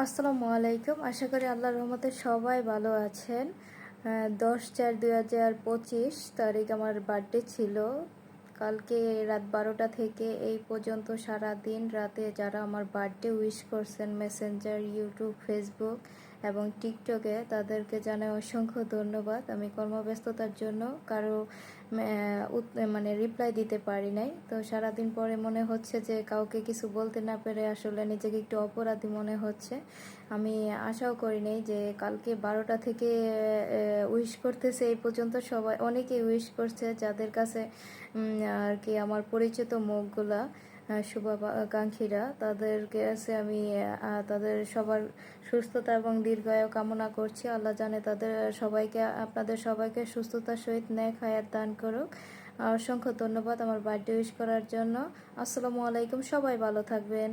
আসসালামু আলাইকুম। আশা করি আল্লাহর রহমতে সবাই ভালো আছেন। 10/4/2025 তারিখ আমার বার্থডে ছিল। কালকে রাত 12টা থেকে এই পর্যন্ত সারা দিন রাতে যারা আমার বার্থডে উইশ করছেন মেসেঞ্জার, ইউটিউব, ফেসবুক এবং টিকটকে, তাদেরকে জানাই অসংখ্য ধন্যবাদ। আমি কর্মব্যস্ততার জন্য কারো মানে রিপ্লাই দিতে পারি নাই। তো সারাদিন পরে মনে হচ্ছে যে কাউকে কিছু বলতে না পেরে আসলে নিজেকে একটু অপরাধী মনে হচ্ছে। আমি আশাও করি নাই যে কালকে 12টা থেকে উইশ করতেছে এই পর্যন্ত সবাই, অনেকেই উইশ করছে যাদের কাছে আর কি আমার পরিচিত মুখগুলা, শুভাকাঙ্ক্ষীরা, তাদের কাছে আমি তাদের সবার সুস্থতা এবং দীর্ঘায়ু কামনা করছি। আল্লাহ জানে তাদের সবাইকে, আপনাদের সবাইকে সুস্থতার সহিত নেক হায়াত দান করুক। অসংখ্য ধন্যবাদ আমার বার্থডে উইশ করার জন্য। আসসালামু আলাইকুম, সবাই ভালো থাকবেন।